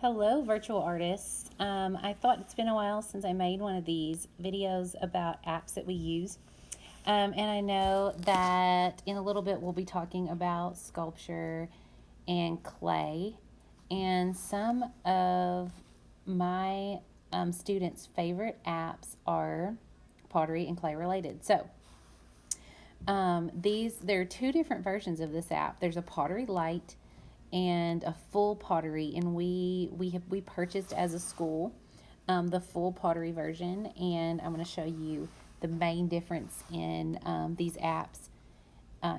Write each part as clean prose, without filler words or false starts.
Hello, virtual artists. I thought it's been a while since I made one of these videos about apps that we use. And I know that in a little bit we'll be talking about sculpture and clay. And some of my students' favorite apps are pottery and clay related. So there are two different versions of this app. There's a Pottery Lite and a full pottery, and we purchased as a school the full pottery version, and I'm going to show you the main difference in these apps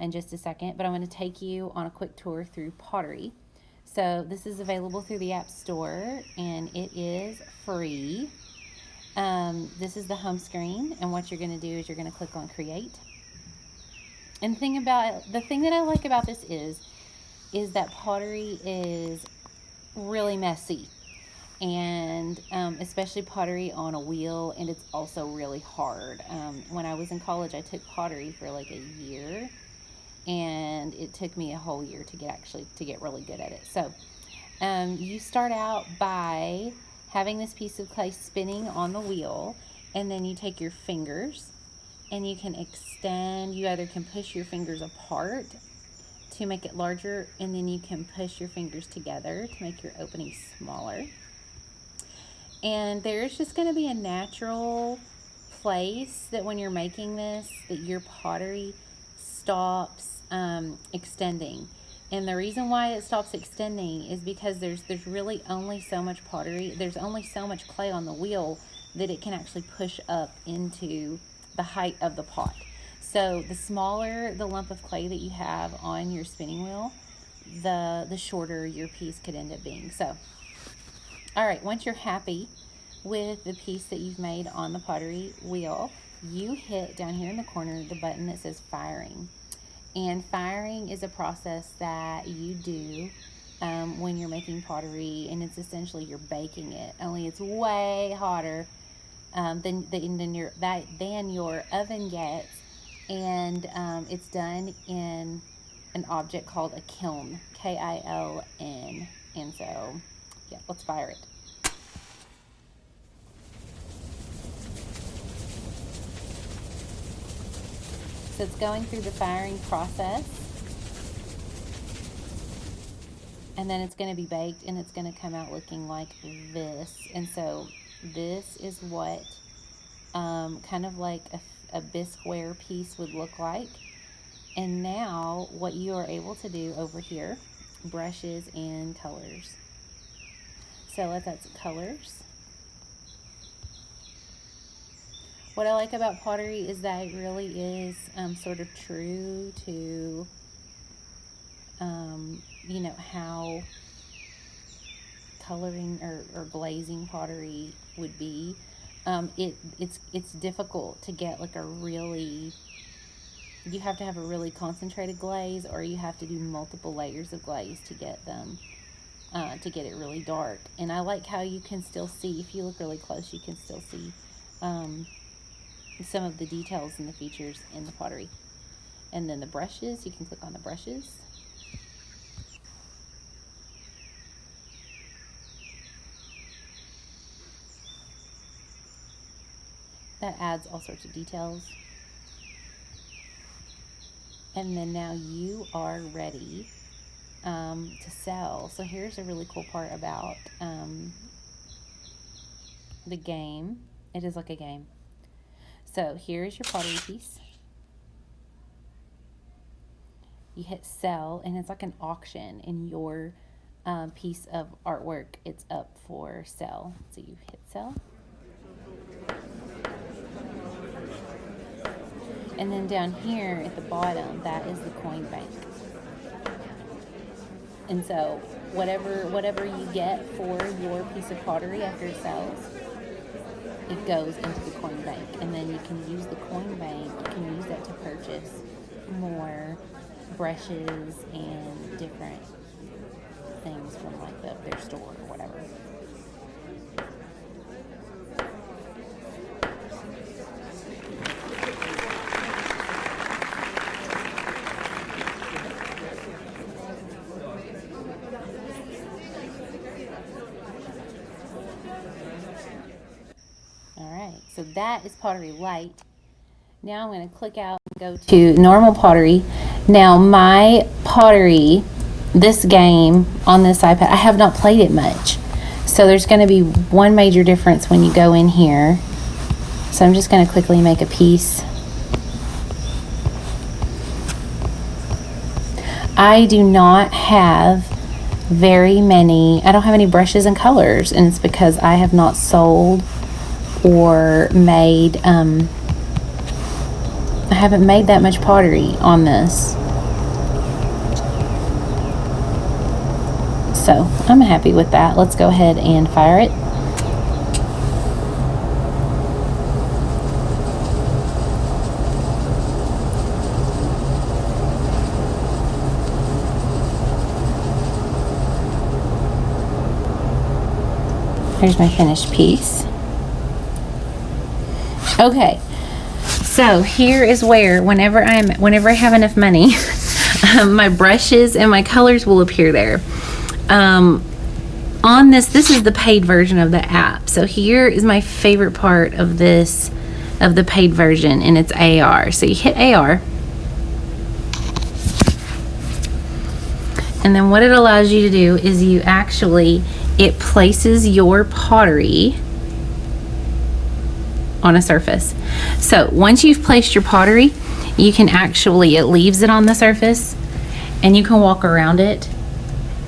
in just a second. But I'm going to take you on a quick tour through pottery. So this is available through the App Store, and it is free. This is the home screen, and what you're going to do is you're going to click on Create. And the thing that I like about this is that pottery is really messy, and especially pottery on a wheel, and it's also really hard. When I was in college, I took pottery for like a year, and it took me a whole year to get really good at it. So you start out by having this piece of clay spinning on the wheel, and then you take your fingers and you can extend. You either can push your fingers apart to make it larger, and then you can push your fingers together to make your opening smaller. And there's just going to be a natural place that when you're making this, that your pottery stops extending. And the reason why it stops extending is because there's really only so much pottery, there's only so much clay on the wheel that it can actually push up into the height of the pot. So the smaller the lump of clay that you have on your spinning wheel, the shorter your piece could end up being. So, all right, once you're happy with the piece that you've made on the pottery wheel, you hit down here in the corner the button that says firing. And firing is a process that you do when you're making pottery, and it's essentially you're baking it, only it's way hotter than your oven gets. And it's done in an object called a kiln, K-I-L-N. And so, yeah, let's fire it. So it's going through the firing process, and then it's going to be baked, and it's going to come out looking like this. And so this is what kind of like a bisqueware piece would look like. And now what you are able to do over here, brushes and colors. So let's add some colors. What I like about pottery is that it really is sort of true to how coloring or glazing pottery would be. It's difficult to get like you have to have a really concentrated glaze, or you have to do multiple layers of glaze to get them to get it really dark. And I like how you can still see, if you look really close, you can still see some of the details and the features in the pottery. And then the brushes, you can click on the brushes. That adds all sorts of details. And then now you are ready to sell. So here's a really cool part about the game. It is like a game. So here's your pottery piece. You hit sell, and it's like an auction, and your piece of artwork, it's up for sale. So you hit sell. And then down here at the bottom, that is the coin bank. And so whatever you get for your piece of pottery after it sells, it goes into the coin bank. And then you can use the coin bank, you can use that to purchase more brushes and different things from like their store or whatever. So that is Pottery Light. Now I'm going to click out and go to normal pottery. Now my pottery, this game on this iPad, I have not played it much. So there's going to be one major difference when you go in here. So I'm just going to quickly make a piece. I do not have very many, I don't have any brushes and colors, and it's because I have not sold or made, I haven't made that much pottery on this. So I'm happy with that. Let's go ahead and fire it. Here's my finished piece. Okay, so here is where whenever I have enough money, my brushes and my colors will appear there. On this is the paid version of the app. So here is my favorite part of this, of the paid version, and it's AR. So you hit AR, and then what it allows you to do is it places your pottery on a surface. So once you've placed your pottery, you can it leaves it on the surface, and you can walk around it,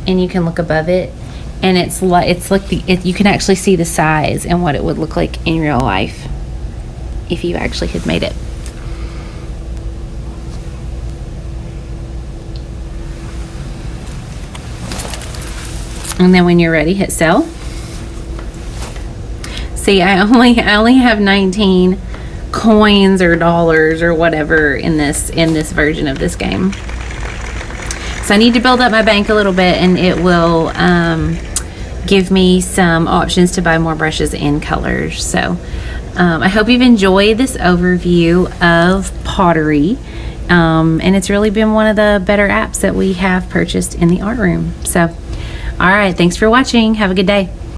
and you can look above it, and you can actually see the size and what it would look like in real life if you actually had made it. And then when you're ready, hit sell. See, I only have 19 coins or dollars or whatever in this version of this game. So I need to build up my bank a little bit, and it will give me some options to buy more brushes and colors. So I hope you've enjoyed this overview of pottery. And it's really been one of the better apps that we have purchased in the art room. So, all right, thanks for watching. Have a good day.